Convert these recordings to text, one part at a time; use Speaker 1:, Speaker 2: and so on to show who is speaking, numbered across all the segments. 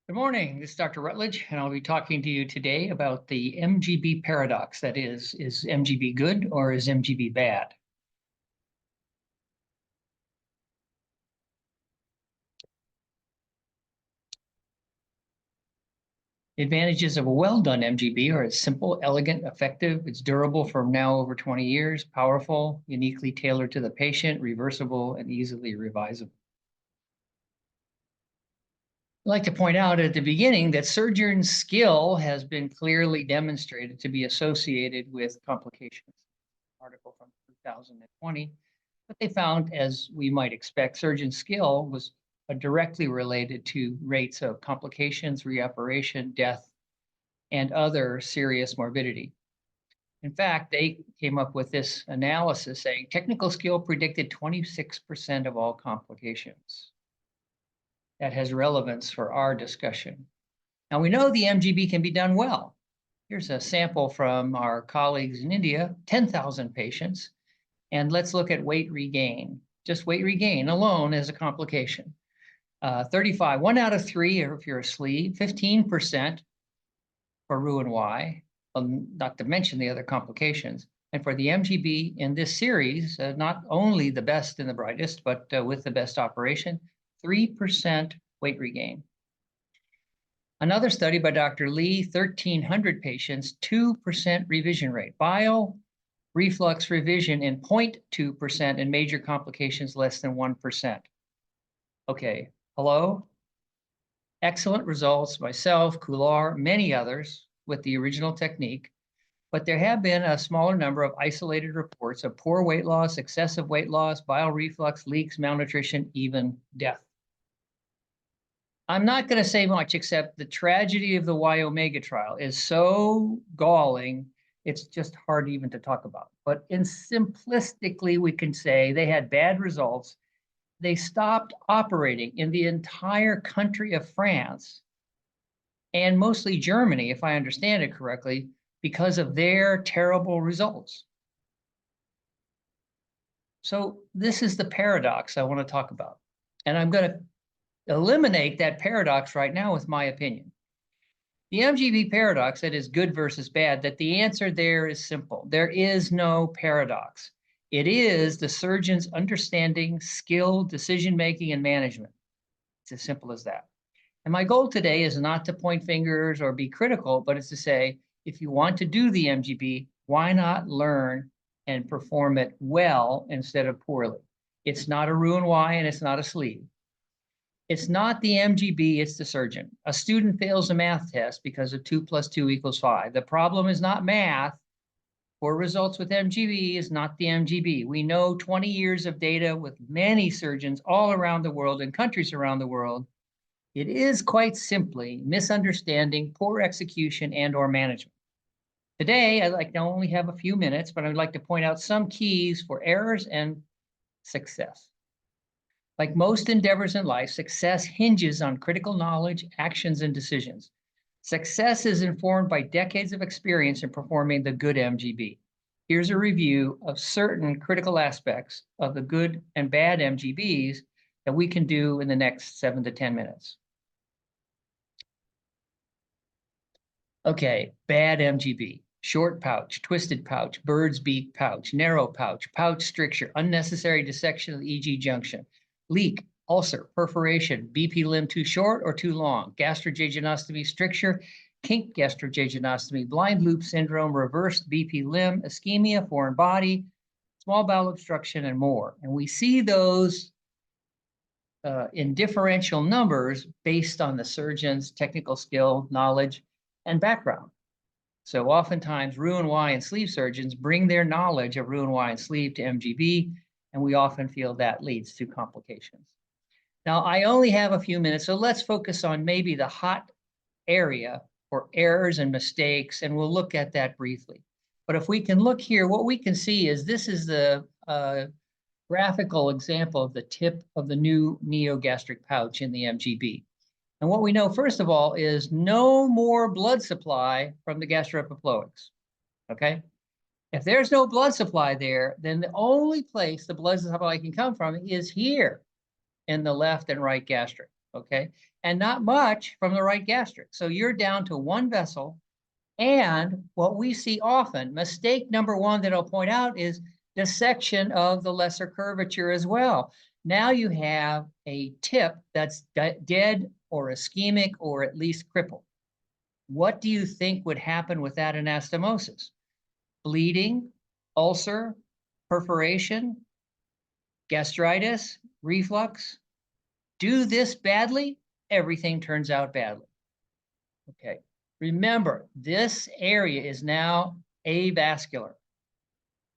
Speaker 1: Good morning. This is Dr. Rutledge, and I'll be talking to you today about the MGB paradox. That is MGB good or is MGB bad? The advantages of a well-done MGB are it's simple, elegant, effective. It's durable for now over 20 years, powerful, uniquely tailored to the patient, reversible, and easily revisable. I'd like to point out at the beginning that surgeon skill has been clearly demonstrated to be associated with complications. Article from 2020, but they found, as we might expect, surgeon skill was directly related to rates of complications, reoperation, death, and other serious morbidity. In fact, they came up with this analysis saying technical skill predicted 26% of all complications. That has relevance for our discussion. Now we know the MGB can be done well. Here's a sample from our colleagues in India, 10,000 patients. And let's look at weight regain. Just weight regain alone as a complication. 35, 1 out of 3 if you're asleep, 15% for Roux-en-Y, not to mention the other complications. And for the MGB in this series, not only the best and the brightest, but with the best operation, 3% weight regain. Another study by Dr. Lee, 1,300 patients, 2% revision rate. Bile reflux revision in 0.2% and major complications less than 1%. Okay, hello? Excellent results, myself, Coular, many others with the original technique, but there have been a smaller number of isolated reports of poor weight loss, excessive weight loss, bile reflux, leaks, malnutrition, even death. I'm not going to say much except the tragedy of the Y omega trial is so galling, it's just hard even to talk about. But in simplistically, we can say they had bad results. They stopped operating in the entire country of France and mostly Germany, if I understand it correctly, because of their terrible results. So this is the paradox I want to talk about. And I'm going to eliminate that paradox right now with my opinion. The MGB paradox, that is good versus bad, that the answer there is simple. There is no paradox. It is the surgeon's understanding, skill, decision-making, and management. It's as simple as that. And my goal today is not to point fingers or be critical, but it's to say, if you want to do the MGB, why not learn and perform it well instead of poorly? It's not a Roux-en-Y and it's not a sleeve. It's not the MGB, it's the surgeon. A student fails a math test because of 2 + 2 = 5. The problem is not math. Poor results with MGB is not the MGB. We know 20 years of data with many surgeons all around the world and countries around the world. It is quite simply misunderstanding, poor execution, and/or management. Today, I'd like to only have a few minutes, but I'd like to point out some keys for errors and success. Like most endeavors in life, success hinges on critical knowledge, actions, and decisions. Success is informed by decades of experience in performing the good MGB. Here's a review of certain critical aspects of the good and bad MGBs that we can do in the next 7 to 10 minutes. Okay, bad MGB. Short pouch, twisted pouch, bird's beak pouch, narrow pouch, pouch stricture, unnecessary dissection of the EG junction, leak, ulcer, perforation, BP limb too short or too long, gastrojejunostomy stricture, kink gastrojejunostomy, blind loop syndrome, reversed BP limb, ischemia, foreign body, small bowel obstruction, and more. And we see those in differential numbers based on the surgeon's technical skill, knowledge, and background. So oftentimes Roux-en-Y and sleeve surgeons bring their knowledge of Roux-en-Y and sleeve to MGB, and we often feel that leads to complications. Now, I only have a few minutes, so let's focus on maybe the hot area for errors and mistakes, and we'll look at that briefly. But if we can look here, what we can see is this is the graphical example of the tip of the new neogastric pouch in the MGB. And what we know, first of all, is no more blood supply from the gastroepiploics, okay? If there's no blood supply there, then the only place the blood supply can come from is here in the left and right gastric. okay? And not much from the right gastric. So you're down to one vessel. And what we see often, mistake number one that I'll point out is dissection of the lesser curvature as well. Now you have a tip that's dead or ischemic or at least crippled. What do you think would happen with that anastomosis? Bleeding, ulcer, perforation, gastritis, reflux. Do this badly, everything turns out badly. Okay. Remember, this area is now avascular.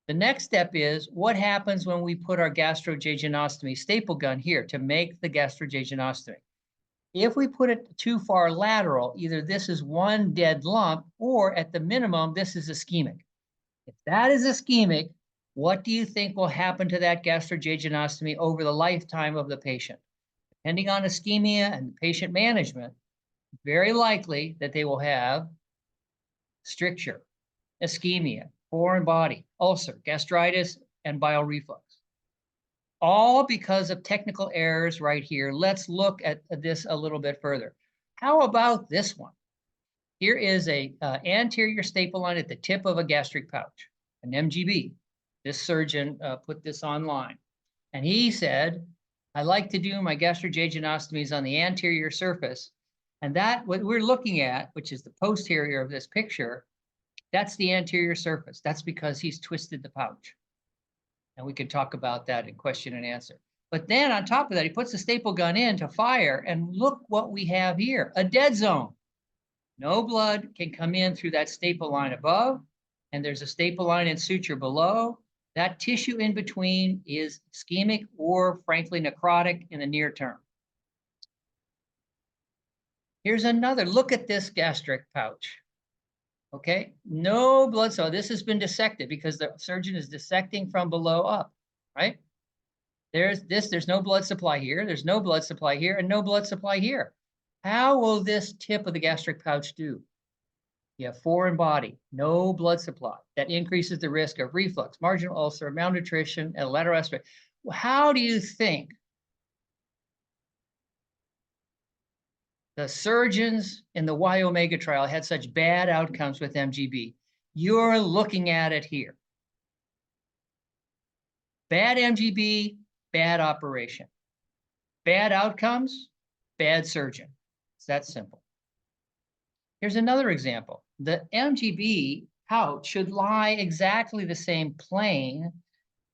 Speaker 1: The next step is what happens when we put our gastrojejunostomy staple gun here to make the gastrojejunostomy. If we put it too far lateral, either this is one dead lump or at the minimum, this is ischemic. If that is ischemic, what do you think will happen to that gastrojejunostomy over the lifetime of the patient? Depending on ischemia and patient management, very likely that they will have stricture, ischemia, foreign body, ulcer, gastritis, and bile reflux. All because of technical errors right here. Let's look at this a little bit further. How about this one? Here is a anterior staple line at the tip of a gastric pouch, an MGB. This surgeon put this online. And he said, I like to do my gastrojejunostomies on the anterior surface. And that, what we're looking at, which is the posterior of this picture, that's the anterior surface. That's because he's twisted the pouch. And we could talk about that in question and answer. But then on top of that, he puts the staple gun in to fire, and look what we have here, a dead zone. No blood can come in through that staple line above, and there's a staple line and suture below. That tissue in between is ischemic or frankly necrotic in the near term. Here's another, look at this gastric pouch. Okay, no blood, so this has been dissected because the surgeon is dissecting from below up, right? There's no blood supply here, there's no blood supply here, and no blood supply here. How will this tip of the gastric pouch do? You have foreign body, no blood supply. That increases the risk of reflux, marginal ulcer, malnutrition, and lateral aspect. How do you think the surgeons in the Y Omega trial had such bad outcomes with MGB? You're looking at it here. Bad MGB, bad operation. Bad outcomes, bad surgeon. It's that simple. Here's another example. The MGB pouch should lie exactly the same plane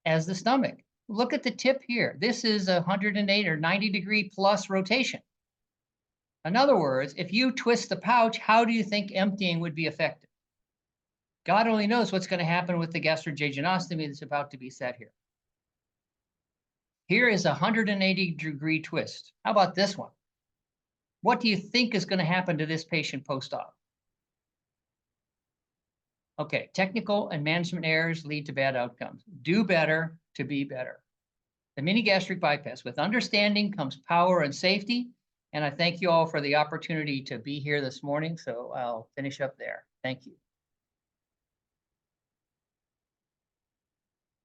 Speaker 1: as the stomach. Look at the tip here. This is 108 or 90 degree plus rotation. In other words, if you twist the pouch, how do you think emptying would be effective? God only knows what's going to happen with the gastrojejunostomy that's about to be set here. Here is a 180 degree twist. How about this one? What do you think is going to happen to this patient post-op? Okay, technical and management errors lead to bad outcomes. Do better to be better. The mini gastric bypass, with understanding comes power and safety. And I thank you all for the opportunity to be here this morning. So I'll finish up there. Thank you.